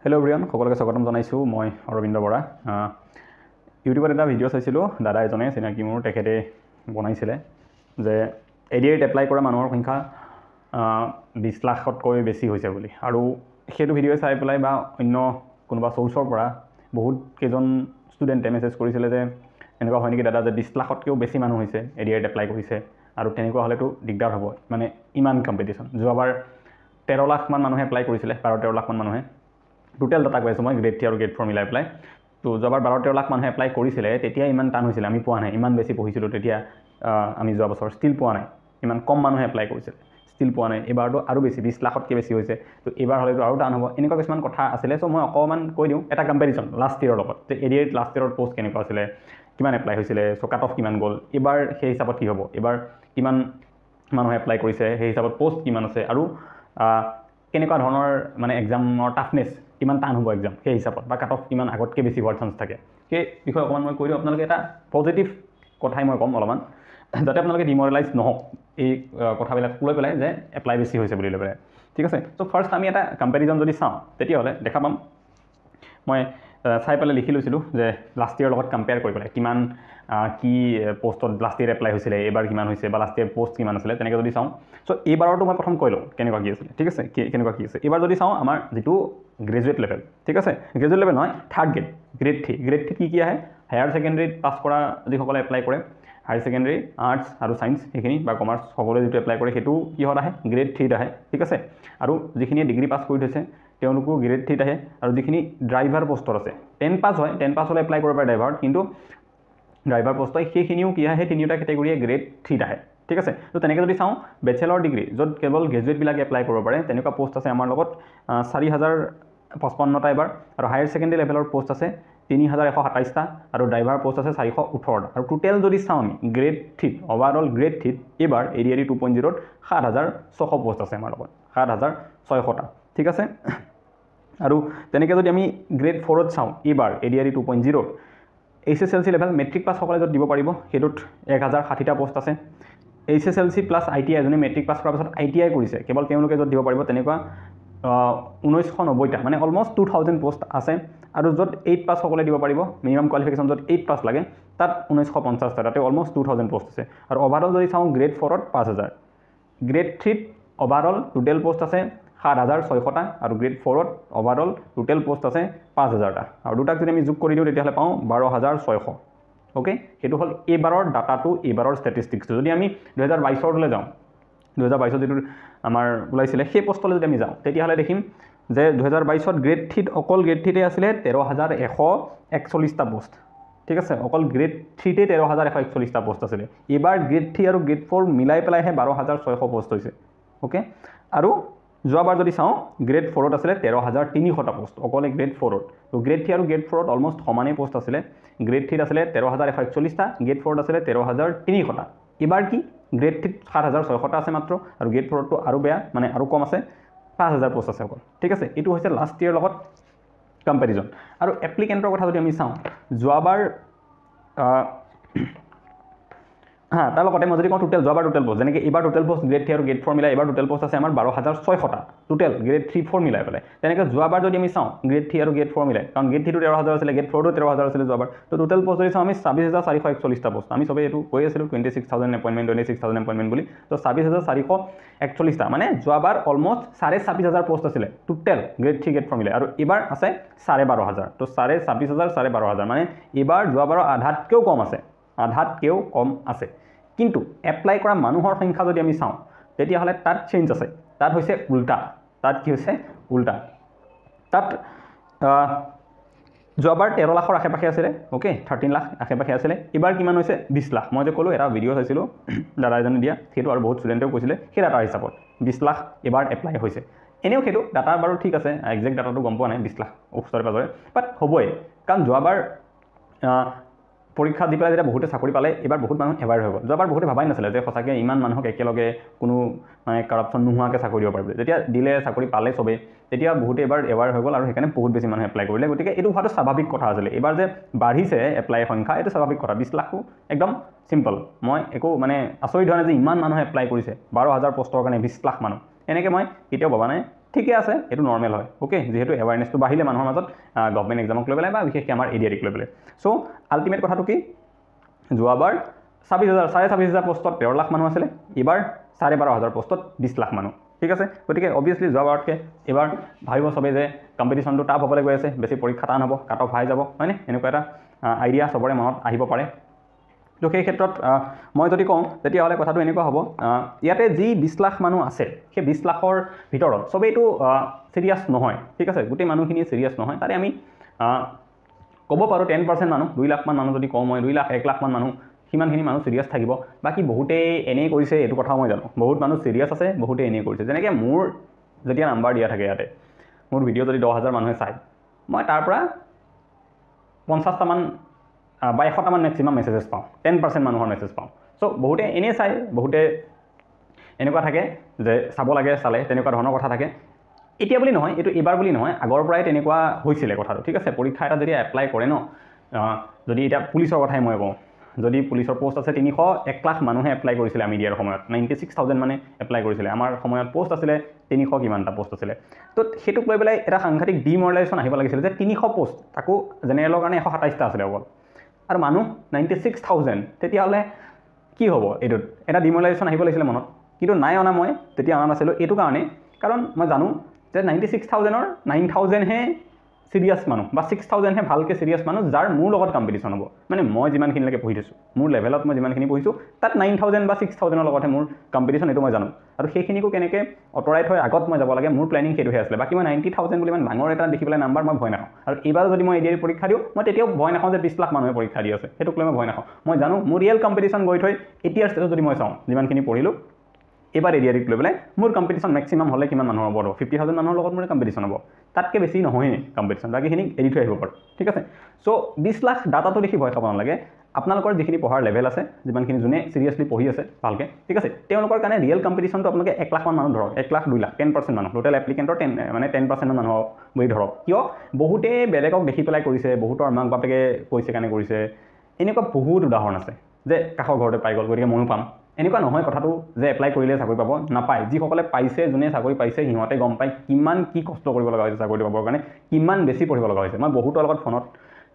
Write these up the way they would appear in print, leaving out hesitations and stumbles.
Hello' everyone, সকলোকে স্বাগতম জনাইছোঁ। মই অৰবিন্দ বৰা। ইউটিউবত এটা ভিডিঅ' চাইছিলোঁ, দাদা এজনে চিনাকি মোৰ, তেখেতে বনাইছিলে যে এডিআইত এপ্লাই কৰা মানুহৰ সংখ্যা 20 লাখতকৈ বেছি হৈছে বুলি। আৰু সেইটো ভিডিঅ' চাই পেলাই বা অন্য কোনোবা চ'ৰ্চৰ পৰা বহুত কেইজন ষ্টুডেণ্টে মেছেজ কৰিছিলে যে এনেকুৱা হয় নেকি দাদা, যে 20 লাখতকৈও বেছি মানুহ হৈছে এডিআইত এপ্লাই কৰিছে, আৰু তেনেকুৱা হ'লেতো দিগদাৰ হ'ব, মানে ইমান কম্পিটিশ্যন। যোৱাবাৰ 13 লাখমান মানুহে এপ্লাই কৰিছিলে, 12-13 লাখমান মানুহে। টোটেল ডাটা কৈ আছোঁ মই, গ্ৰেড 3 আৰু গ্ৰেড 4 মিলাই পেলাই। তো যোৱাবাৰ 12-13 লাখ মানুহে এপ্লাই কৰিছিলে, তেতিয়া ইমান টান হৈছিলে, আমি পোৱা নাই। ইমান বেছি পঢ়িছিলোঁ তেতিয়া আমি যোৱা বছৰ, ষ্টিল পোৱা নাই। ইমান কম মানুহে এপ্লাই কৰিছিলে, ষ্টিল পোৱা নাই। এইবাৰতো আৰু বেছি, 20 লাখতকৈ বেছি হৈছে। তো এইবাৰ হ'লেতো আৰু টান হ'ব, এনেকুৱা কিছুমান কথা আছিলে। চ' মই অকণমান কৈ দিওঁ এটা কম্পেৰিজন লাষ্ট ইয়েৰৰ লগত, যে এডিআইত লাষ্ট ইয়েৰৰ পষ্ট কেনেকুৱা আছিলে, কিমান এপ্লাই হৈছিলে, চ' কাট অফ কিমান গ'ল, এইবাৰ সেই হিচাপত কি হ'ব, এইবাৰ কিমান মানুহে এপ্লাই কৰিছে, সেই হিচাপত পষ্ট কিমান আছে, আৰু কেনেকুৱা ধৰণৰ মানে এক্সামৰ টাফনেছ, কিমান টান হ'ব এক্সাম সেই হিচাপত, বা কাট অফ কিমান আগতকৈ বেছি হোৱাৰ চান্স থাকে, সেই বিষয়ে অকণমান মই কৈ দিওঁ। আপোনালোকে এটা পজিটিভ কথাই মই ক'ম অলপমান, যাতে আপোনালোকে ডিমৰেলাইজ নহওক এই কথাবিলাক লৈ পেলাই যে এপ্লাই বেছি হৈছে বুলি লৈ পেলাই। ঠিক আছে, চ' ফাৰ্ষ্ট আমি এটা কম্পেৰিজন যদি চাওঁ, তেতিয়াহ'লে দেখা পাম, মই চাই পেলাই লিখি লৈছিলোঁ যে লাষ্ট ইয়েৰ লগত কম্পেয়াৰ কৰি পেলাই কিমান কি পষ্টত লাষ্ট ইয়েৰ এপ্লাই হৈছিলে, এইবাৰ কিমান হৈছে, বা লাষ্ট ইয়েৰ পষ্ট কিমান আছিলে, তেনেকৈ যদি চাওঁ। চ' এইবাৰতো মই প্ৰথম কৈ লওঁ কেনেকুৱা কি আছিলে। ঠিক আছে, কেনেকুৱা কি আছে এইবাৰ যদি চাওঁ, আমাৰ যিটো গ্ৰেজুৱেট লেভেল, ঠিক আছে, গ্ৰেজুৱেট লেভেল নহয়, থাৰ্ড গ্ৰেড, গ্ৰেড 3। গ্ৰেড 3 কি আহে, হায়াৰ ছেকেণ্ডেৰীত পাছ কৰা যিসকলে এপ্লাই কৰে, হায়াৰ ছেকেণ্ডেৰী আৰ্টছ আৰু ছায়েন্স সেইখিনি, বা কমাৰ্চ সকলোৱে যিটো এপ্লাই কৰে, সেইটো কিহত আহে, গ্ৰেড 3ত আহে। ঠিক আছে, আৰু যিখিনিয়ে ডিগ্ৰী পাছ কৰি থৈছে তেওঁলোকো গ্ৰেড 3ত আহে। আৰু যিখিনি ড্ৰাইভাৰ পষ্টত আছে, 10 পাছ হয়, 10 পাছ হ'লে এপ্লাই কৰিব পাৰে ড্ৰাইভাৰত, কিন্তু ড্ৰাইভাৰ পষ্ট হয়, সেইখিনিও কি আহে, সেই তিনিওটা কেটেগৰীয়ে গ্ৰেড 3ত আহে। ঠিক আছে, তো তেনেকৈ যদি চাওঁ, বেচেলৰ ডিগ্ৰী য'ত কেৱল গ্ৰেজুৱেটবিলাকে এপ্লাই কৰিব পাৰে, তেনেকুৱা পষ্ট আছে আমাৰ লগত 4055টা এবাৰ। আৰু হায়াৰ ছেকেণ্ডেৰী লেভেলৰ পষ্ট আছে 3127টা, আৰু ড্ৰাইভাৰ পষ্ট আছে 418টা। আৰু টোটেল যদি চাওঁ আমি গ্ৰেড 3ত, অভাৰঅল গ্ৰেড 3ত এইবাৰ এডিআইডি 2.0ত 7600 পষ্ট আছে আমাৰ লগত, 7600টা। ঠিক আছে, আৰু তেনেকৈ যদি আমি গ্ৰেড 4ত চাওঁ, এইবাৰ এডিআইডি 2.0ত HSLC লেভেল মেট্ৰিক পাছ সকলে য'ত দিব পাৰিব, সেইটোত 1060টা পষ্ট আছে। HSLC প্লাছ ITI, এজনে মেট্ৰিক পাছ কৰাৰ পাছত ITI কৰিছে, কেৱল তেওঁলোকে য'ত দিব পাৰিব, তেনেকুৱা 1990টা, মানে অলমষ্ট 2000 পষ্ট আছে। আৰু য'ত 8 পাছ সকলে দিব পাৰিব, মিনিমাম কোৱালিফিকেশ্যন য'ত 8 পাছ লাগে, তাত 1950টা, তাতে অলমষ্ট 2000 পষ্ট আছে। আৰু অভাৰঅল যদি চাওঁ, গ্ৰেড 4ত 5000, গ্ৰেড 3ত অভাৰঅল টোটেল পষ্ট আছে 7600টা, আৰু গ্ৰেড 4ত অভাৰঅল টোটেল পষ্ট আছে 5000টা। আৰু দুটাক যদি আমি যোগ কৰি দিওঁ, তেতিয়াহ'লে পাওঁ 12600। অ'কে, সেইটো হ'ল এইবাৰৰ ডাটাটো, এইবাৰৰ ষ্টেটিষ্টিক্সটো। যদি আমি 2022লৈ যাওঁ, 2022ত যিটো আমাৰ ওলাইছিলে সেই পষ্টলৈ যদি আমি যাওঁ, তেতিয়াহ'লে দেখিম যে 2022ত গ্ৰেড 3ত, অকল গ্ৰেড 3তে আছিলে 13141টা পষ্ট। ঠিক আছে, অকল গ্ৰেড 3তে 13141টা পষ্ট আছিলে। এইবাৰ গ্ৰেড 3 আৰু গ্ৰেড 4 মিলাই পেলাইহে 12600 পষ্ট হৈছে। অ'কে, আৰু যোৱাবাৰ যদি চাওঁ, গ্ৰেড 4ত আছিলে 13300টা পষ্ট, অকল গ্ৰেড 4ত। তো গ্ৰেড 3 আৰু গ্ৰেড 4ত অলমষ্ট সমানেই পষ্ট আছিলে। গ্ৰেড 3ত আছিলে 13141টা, গ্ৰেড 4ত আছিলে 13300টা। এইবাৰ কি, গ্ৰেড 3ত 7600টা আছে মাত্ৰ, আৰু গ্ৰেড 4তটো আৰু বেয়া, মানে আৰু কম আছে, 5000 পষ্ট আছে অকল। ঠিক আছে, এইটো হৈছে লাষ্ট ইয়েৰ লগত কম্পেৰিজন। আৰু এপ্লিকেণ্টৰ কথা যদি আমি চাওঁ, যোৱাবাৰ তাৰ লগতে মই যদি কওঁ টোটেল, যোৱাবাৰ টোটেল পষ্ট, যেনেকৈ এইবাৰ টোটেল পষ্ট গ্ৰেড 3 আৰু গ্ৰেড 4 মিলাই এইবাৰ টোটেল পষ্ট আছে আমাৰ 12600টা টোটেল, গ্ৰেড 3-4 মিলাই পেলাই। তেনেকৈ যোৱাবাৰ যদি আমি চাওঁ, গ্ৰেড 3 আৰু গ্ৰেড 4 মিলাই, কাৰণ গ্ৰেড 3টো 13000 আছিলে, গ্ৰেড 4টো 13000 আছিলে যোৱাবাৰ। তো টোটেল পষ্ট যদি চাওঁ আমি 26441টা পষ্ট, আমি চবেই এইটো কৈ আছিলোঁ 26000 এপইণ্টমেণ্ট বুলি। তো 26441টা, মানে যোৱাবাৰ অলমষ্ট 26500 পষ্ট আছিলে টোটেল গ্ৰেড 3 গ্ৰেড 4 মিলাই, আৰু এইবাৰ আছে 12500। তো 26500 12500, মানে এইবাৰ যোৱাবাৰৰ আধাতকৈও কম আছে, আধাতকৈও কম আছে। কিন্তু এপ্লাই কৰা মানুহৰ সংখ্যা যদি আমি চাওঁ, তেতিয়াহ'লে তাত চেঞ্জ আছে, তাত হৈছে উল্টা। তাত কি হৈছে, উল্টা। তাত যোৱাবাৰ 13 লাখৰ আশে পাশে আছিলে, অ'কে, 13 লাখ আশে পাশে আছিলে। এইবাৰ কিমান হৈছে, 20 লাখ। মই যে ক'লোঁ, এটা ভিডিঅ' চাইছিলোঁ দাদা এজনে দিয়া, সেইটো আৰু বহুত ষ্টুডেণ্টেও কৈছিলে সেই ডাটাৰ হিচাপত 20 লাখ এইবাৰ এপ্লাই হৈছে। এনেও সেইটো ডাটা বাৰু ঠিক আছে, একজেক্ট ডাটাটো গম পোৱা নাই 20 লাখ ওচৰে পাজৰে, বাট হ'বই, কাৰণ যোৱাবাৰ পৰীক্ষা দি পেলাই যেতিয়া বহুতে চাকৰি পালে, এইবাৰ বহুত মানুহ এৱাৰ হৈ গ'ল। যোৱাবাৰ বহুতে ভাবাই নাছিলে যে সঁচাকৈ ইমান মানুহক একেলগে কোনো মানে কাৰাপশ্যন নোহোৱাকৈ চাকৰি দিব পাৰিব। যেতিয়া দিলে, চাকৰি পালে চবেই, তেতিয়া বহুতে এবাৰ এৱাৰ হৈ গ'ল, আৰু সেইকাৰণে বহুত বেছি মানুহে এপ্লাই কৰিলে। গতিকে এইটো হোৱাটো স্বাভাৱিক কথা আছিলে। এইবাৰ যে বাঢ়িছে এপ্লাই সংখ্যা, এইটো স্বাভাৱিক কথা। 20 লাখটো একদম চিম্পল, মই একো মানে আচৰিত হোৱা নাই যে ইমান মানুহে এপ্লাই কৰিছে, 12000 পষ্টৰ কাৰণে 20 লাখ মানুহ, এনেকৈ মই কেতিয়াও ভবা নাই। ঠিকে আছে, এইটো নৰ্মেল হয়। অ'কে, যিহেতু এৱাৰনেছটো বাঢ়িলে মানুহৰ মাজত গভৰ্ণমেণ্ট এক্সামক লৈ পেলাই বা বিশেষকৈ আমাৰ এডিআৰইক লৈ পেলাই। চ' আল্টিমেট কথাটো কি, যোৱাবাৰ 26,000 পোষ্টত 13 লাখ মানুহ আছিলে, এইবাৰ 12,500 পোষ্টত 20 লাখ মানুহ। ঠিক আছে, গতিকে অবভিয়াছলি যোৱাবাৰতকৈ এইবাৰ ভাবিব চবেই যে কম্পিটিশ্যনটো টাফ হ'বলৈ গৈ আছে, বেছি পৰীক্ষা টান হ'ব, কাট অফ হাই যাব, হয়নে? এনেকুৱা এটা আইডিয়া চবৰে মনত আহিব পাৰে। তো সেই ক্ষেত্ৰত মই যদি কওঁ তেতিয়াহ'লে কথাটো এনেকুৱা হ'ব, ইয়াতে যি 20 লাখ মানুহ আছে সেই 20 লাখৰ ভিতৰত চবেইটো চিৰিয়াছ নহয়। ঠিক আছে, গোটেই মানুহখিনি চিৰিয়াছ নহয়। তাৰে আমি ক'ব পাৰোঁ 10% মানুহ, 2 লাখমান মানুহ যদি কওঁ মই, 2 লাখ 1 লাখমান মানুহ, সিমানখিনি মানুহ চিৰিয়াছ থাকিব। বাকী বহুতেই এনেই কৰিছে, এইটো কথাও মই জানো। বহুত মানুহ চিৰিয়াছ আছে, বহুতেই এনেই কৰিছে। যেনেকৈ মোৰ যেতিয়া নাম্বাৰ দিয়া থাকে ইয়াতে, মোৰ ভিডিঅ' যদি 10,000 মানুহে চায়, মই তাৰ পৰা 50টামান বা 100টামান মেক্সিমাম মেছেজেছ পাওঁ, 10% মানুহৰ মেছেজ পাওঁ। চ' বহুতে এনেই চায়, বহুতে এনেকুৱা থাকে যে চাব লাগে, চালে তেনেকুৱা ধৰণৰ কথা থাকে। এতিয়া বুলি নহয়, এইটো এইবাৰ বুলি নহয়, আগৰ পৰাই তেনেকুৱা হৈছিলে কথাটো। ঠিক আছে, পৰীক্ষা এটা যদি এপ্লাই কৰে ন, যদি এতিয়া পুলিচৰ কথাই মই কওঁ, যদি পুলিচৰ পষ্ট আছে 1 লাখ মানুহে এপ্লাই কৰিছিলে আমি দিয়াৰ সময়ত, 96,000 মানে এপ্লাই কৰিছিলে। আমাৰ সময়ত পষ্ট আছিলে 300 কিমানটা পষ্ট আছিলে। তো সেইটোক লৈ পেলাই এটা সাংঘাতিক ডিমৰেলাইজেশ্যন আহিব লাগিছিলে যে 300 পষ্ট, তাকো জেনেৰেলৰ কাৰণে 127টা আছিলে অকল, আৰু মানুহ 96,000, তেতিয়াহ'লে কি হ'ব? এইটোত এটা ডিমৰেলাইজেশ্যন আহিব লাগিছিলে মনত, কিন্তু নাই অনা। মই তেতিয়া অনা নাছিলোঁ এইটো কাৰণে, কাৰণ মই জানো যে 96,000ৰ 9,000হে চিৰিয়াছ মানুহ বা 6,000হে ভালকৈ চিৰিয়াছ মানুহ, যাৰ মোৰ লগত কম্পিটিশ্যন হ'ব। মানে মই যিমানখিনিলৈকে পঢ়ি থৈছোঁ, মোৰ লেভেলত মই যিমানখিনি পঢ়িছোঁ, তাত 9,000 বা 6,000ৰ লগতহে মোৰ কম্পিটিশ্যন, এইটো মই জানো। আৰু সেইখিনিকো কেনেকৈ আঁতৰাই থৈ আগত মই যাব লাগে, মোৰ প্লেনিং সেইটোহে আছিলে। বাকী মই 90,000 বুলি ইমান ডাঙৰ এটা দেখি পেলাই নাম্বাৰ মই ভয় নাখাওঁ। আৰু এইবাৰ যদি মই এডিআৰই পৰীক্ষা দিওঁ, মই তেতিয়াও ভয় নাখাওঁ যে 20 লাখ মানুহে পৰীক্ষা দি আছে, সেইটোক লৈ মই ভয় নাখাওঁ। মই জানো মোৰ ৰিয়েল কম্পিটিশ্যন গৈ থৈ এতিয়াৰ ষ্টেজত যদি মই চাওঁ, যিমানখিনি পঢ়িলোঁ, এইবাৰ এডিআৰইক লৈ পেলাই মোৰ কম্পিটিশ্যন মেক্সিমাম হ'লে কিমান মানুহৰ ওপৰত হ'ব? 50,000 মানুহৰ লগত মোৰ কম্পিটিশ্যন হ'ব। তাতকৈ বেছি নহয়েই কম্পিটিশ্যন, বাকীখিনি এৰি থৈ আহিব পাৰোঁ। ঠিক আছে, চ' 20 লাখ ডাটাটো দেখি ভয় খাব নালাগে। আপোনালোকৰ যিখিনি পঢ়াৰ লেভেল আছে, যিমানখিনি যোনে চিৰিয়াছলি পঢ়ি আছে ভালকৈ, ঠিক আছে, তেওঁলোকৰ কাৰণে ৰিয়েল কম্পিটিশ্যনটো আপোনালোকে 1 লাখমান মানুহ ধৰক, 1 লাখ 2 লাখ, 10% মানুহ, টোটেল এপ্লিকেণ্টৰ 10% মানুহ বুলি ধৰক। কিয়? বহুতেই বেলেগক দেখি পেলাই কৰিছে, বহুতৰ মাক বাপেকে কৈছে কাৰণে কৰিছে। এনেকুৱা বহুত উদাহৰণ আছে যে কাষৰ ঘৰতে পাই গ'ল, গতিকে ময়ো পাম। এনেকুৱা নহয় কথাটো যে এপ্লাই কৰিলে চাকৰি পাব, নাপায়। যিসকলে পাইছে, যোনে চাকৰি পাইছে, সিহঁতে গম পায় কিমান কি কষ্ট কৰিব লগা হৈছে চাকৰিটো পাবৰ কাৰণে, কিমান বেছি পঢ়িব লগা হৈছে। মই বহুতৰ লগত ফোনত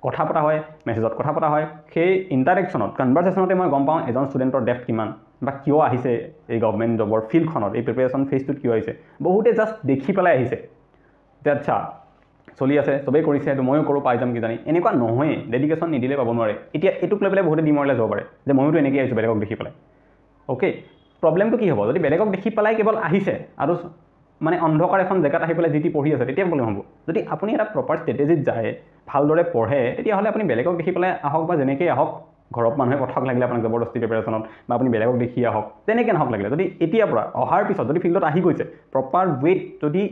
কথা পতা হয়, মেছেজত কথা পতা হয়, সেই ইণ্টাৰেকশ্যনত, কনভাৰ্চেশ্যনতে মই গম পাওঁ এজন ষ্টুডেণ্টৰ ডেপ্থ কিমান বা কিয় আহিছে এই গভৰ্ণমেণ্ট জবৰ ফিল্ডখনত, এই প্ৰিপেৰেশ্যন ফেজটোত কিয় আহিছে। বহুতে জাষ্ট দেখি পেলাই আহিছে যে আচ্ছা চলি আছে, চবেই কৰিছে, সেইটো ময়ো কৰোঁ, পাই যাম কিজানি। এনেকুৱা নহয়েই, ডেডিকেশ্যন নিদিলে পাব নোৱাৰে। এতিয়া এইটোক লৈ পেলাই বহুতে ডিমৰেলাইজ যাব পাৰে যে ময়োতো এনেকৈ আহিছোঁ বেলেগক দেখি পেলাই। অ'কে, প্ৰব্লেমটো কি হ'ব? যদি বেলেগক দেখি পেলাই কেৱল আহিছে আৰু মানে অন্ধকাৰ এখন জেগাত আহি পেলাই যি টি পঢ়ি আছে, তেতিয়া প্ৰব্লেম হ'ব। যদি আপুনি এটা প্ৰপাৰ ষ্ট্ৰেটেজিত যায়, ভালদৰে পঢ়ে, তেতিয়াহ'লে আপুনি বেলেগক দেখি পেলাই আহক বা যেনেকৈ আহক, ঘৰত মানুহে পঠাক লাগিলে আপোনাক জবৰদস্তি প্ৰিপেৰেশ্যনত, বা আপুনি বেলেগক দেখি আহক, তেনেকৈ নহওক লাগিলে, যদি এতিয়াৰ পৰা অহাৰ পিছত যদি ফিল্ডত আহি গৈছে, প্ৰপাৰ ৱেত যদি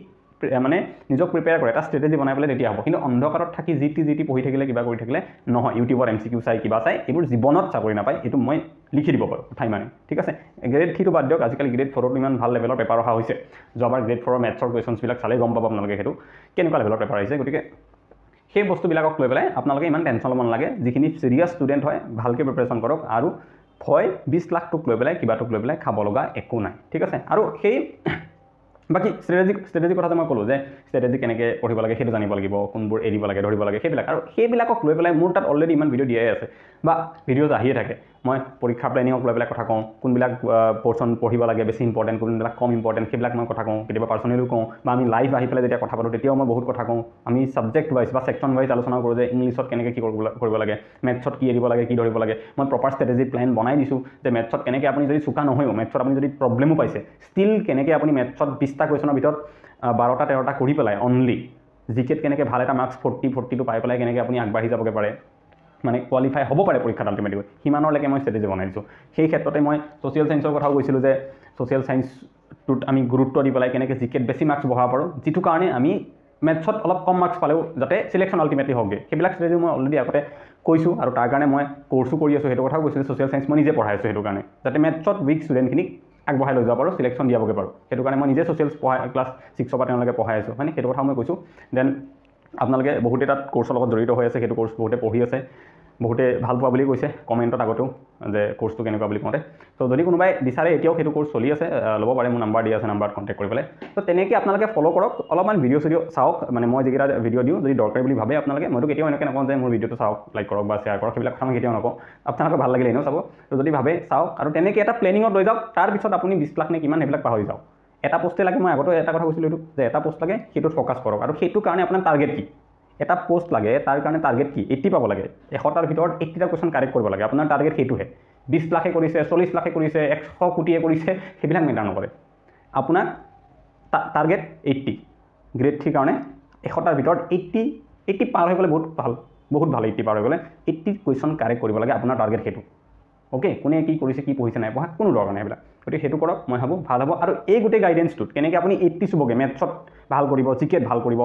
মানে নিজক প্ৰিপেয়াৰ কৰে, এটা ষ্ট্ৰেটেজি বনাই পেলাই, তেতিয়া হ'ব। কিন্তু অন্ধকাৰত থাকি যি টি পঢ়ি থাকিলে, কিবা কৰি থাকিলে নহয়। ইউটিউবত MCQ চাই, কিবা চাই, এইবোৰ জীৱনত চাকৰি নাপায়, এইটো মই লিখি দিব পাৰোঁ কথা ইমানে। ঠিক আছে, গ্ৰেড 3টো বাদ দিয়ক, আজিকালি গ্ৰেড 4ত ইমান ভাল লেভেলৰ পেপাৰ অহা হৈছে। যোৱাবাৰ গ্ৰেড 4ৰ মেথছৰ কুৱেশ্যনছবিলাক চালেই গম পাব আপোনালোকে সেইটো কেনেকুৱা লেভেলৰ পেপাৰ আহিছে। গতিকে সেই বস্তুবিলাকক লৈ পেলাই আপোনালোকে ইমান টেনশ্যন ল'ব নালাগে। যিখিনি চিৰিয়াছ ষ্টুডেণ্ট হয়, ভালকৈ প্ৰিপেৰেশ্যন কৰক, আৰু ভয় 20 লাখটোক লৈ পেলাই, কিবাটোক লৈ পেলাই খাব লগা একো নাই। ঠিক আছে, আৰু সেই বাকী ষ্ট্ৰেটেজি কথাটো মই ক'লোঁ যে ষ্ট্ৰেটেজি কেনেকৈ পঢ়িব লাগে সেইটো জানিব লাগিব, কোনবোৰ এৰিব লাগে, ধৰিব লাগে, সেইবিলাক। আৰু সেইবিলাকক লৈ পেলাই মোৰ তাত অলৰেডি ইমান ভিডিঅ' দিয়াই আছে বা ভিডিঅ'জ আহিয়ে থাকে। মই পৰীক্ষাৰ প্লেনিঙক লৈ পেলাই কথা কওঁ, কোনবিলাক পৰ্চন পঢ়িব লাগে বেছি ইম্পৰ্টেণ্ট, কোনবিলাক কম ইম্পৰ্টেণ্ট, সেইবিলাক মই কথা কওঁ। কেতিয়াবা পাৰ্চনেলিও কওঁ, বা আমি লাইভ আহি পেলাই যেতিয়া কথা পাতোঁ তেতিয়াও মই বহুত কথা কওঁ। আমি ছাবজেক্ট ৱাইজ বা ছেকশ্যন ৱাইজ আলোচনা কৰোঁ যে ইংলিছত কেনেকৈ কি কৰিব লাগে, মেথছত কি এৰিব লাগে, কি ধৰিব লাগে। মই প্ৰপাৰ ষ্ট্ৰেটেজি প্লেন বনাই দিছোঁ যে মেথছত কেনেকৈ আপুনি যদি চোকা নহয়ও, মেথছত আপুনি যদি প্ৰব্লেমো পাইছে, ষ্টিল কেনেকৈ আপুনি মেথছত 20টা কুৱেশ্যনৰ ভিতৰত 12টা 13টা কৰি পেলাই অনলি জিকেত কেনেকৈ ভাল এটা মাৰ্কছ 40-42 পাই পেলাই কেনেকৈ আপুনি আগবাঢ়ি যাবগৈ পাৰে, মানে কোৱালিফাই হ'ব পাৰে পৰীক্ষাত আল্টিমেটলি, সিমানলৈকে মই ষ্ট্ৰেটেজি বনাই দিছোঁ। সেই ক্ষেত্ৰতে মই ছ'চিয়েল ছায়েন্সৰ কথাও কৈছিলোঁ যে ছ'চিয়েল ছায়েন্সটোত আমি গুৰুত্ব দি পেলাই কেনেকৈ জিকেত বেছি মাৰ্কছ বঢ়াব পাৰোঁ, যিটো কাৰণে আমি মেথছত অলপ কম মাৰ্কছ পালেও যাতে চিলেকশ্যন আল্টিমেটলি হওকগৈ। সেইবিলাক ষ্ট্ৰেটেজি মই অলৰেডি আগতে কৈছোঁ, আৰু তাৰ কাৰণে মই কৰ্চো কৰি আছোঁ। সেইটো কথাও কৈছিলোঁ, ছ'চিয়েল ছায়েন্স মই নিজে পঢ়াই আছোঁ সেইটো কাৰণে, যাতে মেথছত উইক ষ্টুডেণ্টখিনিক আগবঢ়াই লৈ যাব পাৰোঁ, চিলেকশ্যন দিয়াবগৈ পাৰোঁ। সেইটো কাৰণে মই নিজে ছ'চিয়েল ক্লাছ 6ৰ পৰা তেওঁলোকে পঢ়াই আছোঁ, হয়নে? সেইটো কথা মই কৈছোঁ। দেন আপোনালোকে বহুতে তাত কৰ্চৰ লগত জড়িত হৈ আছে, সেইটো কৰ্চ বহুতে পঢ়ি আছে। বহুতে ভাল পোৱা বুলি কৈছে কমেণ্টত আগতেও যে কোৰ্চটো কেনেকুৱা বুলি কওঁতে তো যদি কোনোবাই বিচাৰে এতিয়াও সেইটো কোৰ্চ চলি আছে ল'ব পাৰে মোৰ নাম্বাৰ দিয়া আছে নাম্বাৰত কণ্টেক্ট কৰিবলৈ তো তেনেকৈ আপোনালোকে ফ'ল' কৰক অলপমান ভিডিঅ' চাওক মানে মই যিকেইটা ভিডিঅ' দিওঁ যদি দৰকাৰী বুলি ভাবে আপোনালোকে মইতো কেতিয়াও এনেকৈ নকওঁ যে মোৰ ভিডিঅ'টো চাওক লাইক কৰক বা শ্বেয়াৰ কৰক সেইবিলাক কথা মই কেতিয়াও নকওঁ আপোনালোকে ভাল লাগিলে এনেও চাব তো যদি ভাবে চাওক আৰু তেনেকৈ এটা প্লেনিঙত লৈ যাওক তাৰপিছত আপুনি 20 লাখ নে কিমান সেইবিলাক পাহৰি যাওক এটা পোষ্টে লাগে মই আগতে এটা কথা কৈছিলোঁ এইটো যে এটা পোষ্ট লাগে সেইটোত ফ'কাছ কৰক আৰু সেইটো কাৰণে আপোনাৰ টাৰ্গেট কি এটা পোষ্ট লাগে তাৰ কাৰণে টাৰ্গেট কি 80 পাব লাগে 100টাৰ ভিতৰত 80টা কুৱেশ্যন কাৰেক্ট কৰিব লাগে আপোনাৰ টাৰ্গেট সেইটোহে 20 লাখে কৰিছে 40 লাখে কৰিছে 100 কোটিয়ে কৰিছে সেইবিলাক মেটাৰ নকৰে আপোনাক টাৰ্গেট 80 গ্ৰেড 3 কাৰণে 100টাৰ ভিতৰত 80 পাৰ হৈ গ'লে বহুত ভাল 80 পাৰ হৈ গ'লে 80 কুৱেশ্যন কাৰেক্ট কৰিব লাগে আপোনাৰ টাৰ্গেট সেইটো ওকে কোনে কি কৰিছে কি পঢ়িছে নাই পঢ়া কোনো দৰকাৰ নাই এইবিলাক গতিকে সেইটো কৰক মই ভাবোঁ ভাল হ'ব আৰু এই গোটেই গাইডেন্সটোত কেনেকৈ আপুনি 80 চুবগে মেথছত ভাল কৰিব জিকেত ভাল কৰিব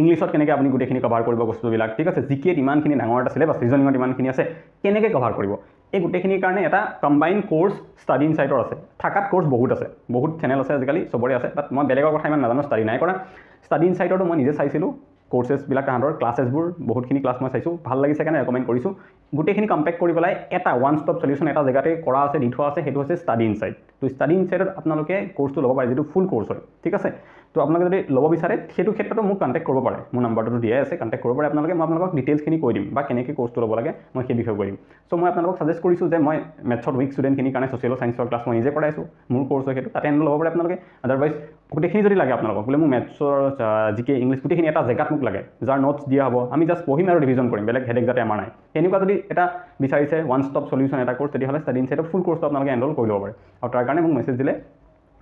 ইংলিছত কেনেকৈ আপুনি গোটেইখিনি কভাৰ কৰিব বস্তুবিলাক ঠিক আছে জিকেত ইমানখিনি ডাঙৰ এটা চিলেবাছ ৰিজনিঙত ইমানখিনি আছে কেনেকৈ কভাৰ কৰিব এই গোটেইখিনিৰ কাৰণে এটা কম্বাইন কোৰ্চ ষ্টাডি ইনচাইটৰ আছে থাকাত কোৰ্চ বহুত আছে বহুত চেনেল আছে আজিকালি চবৰে আছে বাট মই বেলেগৰ কথা ইমান নাজানো ষ্টাডি নাই কৰা ষ্টাডি ইনচাইটৰটো মই নিজে চাইছিলোঁ কোৰ্চেছবিলাক তাহাঁতৰ ক্লাছেছবোৰ বহুতখিনি ক্লাছ মই চাইছোঁ ভাল লাগিছে কাৰণে ৰেকমেণ্ড কৰিছোঁ গোটেইখিনি কম্পেক্ট কৰি পেলাই এটা ওৱান ষ্টপ সলিউশ্যন এটা জেগাতে কৰা আছে দি থোৱা আছে সেইটো হৈছে ষ্টাডি ইনচাইট তো ষ্টাডি ইনচাইটত আপোনালোকে কোৰ্চটো ল'ব পাৰে যিটো ফুল কোৰ্চ হয় ঠিক আছে তো আপোনালোকে যদি ল'ব বিচাৰে সেইটো ক্ষেত্ৰতো মোক কণ্টেক্ট কৰিব পাৰে মোৰ নাম্বাৰটো দিয়াই আছে কণ্টেক্ট কৰিব পাৰে আপোনালোকে মই আপোনালোকক ডিটেইলছখিনি কৈ দিম বা কেনেকৈ কোৰ্চটো ল'ব লাগে মই সেই বিষয়ে কৈ দিম চ' মই আপোনালোকক ছাজেষ্ট কৰিছোঁ যে মই মেথছত উইক ষ্টুডেণ্টখিনিৰ কাৰণে ছ'চিয়েল চায়েন্সৰ ক্লাছ মই নিজে কৰাইছোঁ মোৰ কোৰ্চ হয় সেইটো তাতে এনে ল'ব পাৰে আপোনালোকে আদাৰৱাইজ গোটেইখিনি যদি লাগে আপোনালোকক বোলে মোৰ মেথছৰ জিকে ইংলিছ গোটেইখিনি এটা জেগাত মোক লাগে যাৰ নোটছ দিয়া হ'ব আমি জাষ্ট পঢ়িম আৰু ৰিভিজন কৰিম বেলেগ হেডেক যাতে আমাৰ নাই তেনেকুৱা যদি এটা বিচাৰিছে ওৱান ষ্টপ সলিউশ্যন এটা কোৰ্চ তেতিয়াহ'লে ষ্টাডি ইনচাইটৰ ফুল কোৰ্চটো আপোনালোকে এনৰল কৰি ল'ব পাৰে আৰু তাৰ কাৰণে মোক মেছেজ দিলে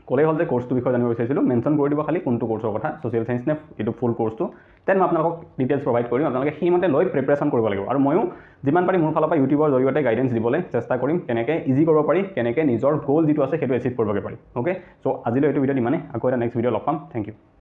ক'লেই হ'ল যে কোৰ্চটোৰ বিষয়ে জানিব বিচাৰিছিলোঁ মেনশ্যন কৰি দিব খালি কোনটো কোৰ্চৰ কথা ছ'চিয়েল চায়েন্স নে এইটো ফুল কোৰ্চটো দেন মই আপোনালোকক ডিটেইলছ প্ৰভাইড কৰিম আপোনালোকে সেইমতে লৈ প্ৰিপেৰেশ্যন কৰিব লাগিব আৰু ময়ো যিমান পাৰি মোৰ ফালৰ পৰা ইউটিউবৰ জৰিয়তে গাইডেন্স দিবলৈ চেষ্টা কৰিম কেনেকৈ ইজি কৰিব পাৰি কেনেকৈ নিজৰ গ'ল যিটো আছে সেইটো এচিভ কৰিবগৈ পাৰি অ'কে চ' আজিলৈ এইটো ভিডিঅ'ত ইমানে আকৌ এটা নেক্সট ভিডিঅ' লগ পাম থেংক ইউ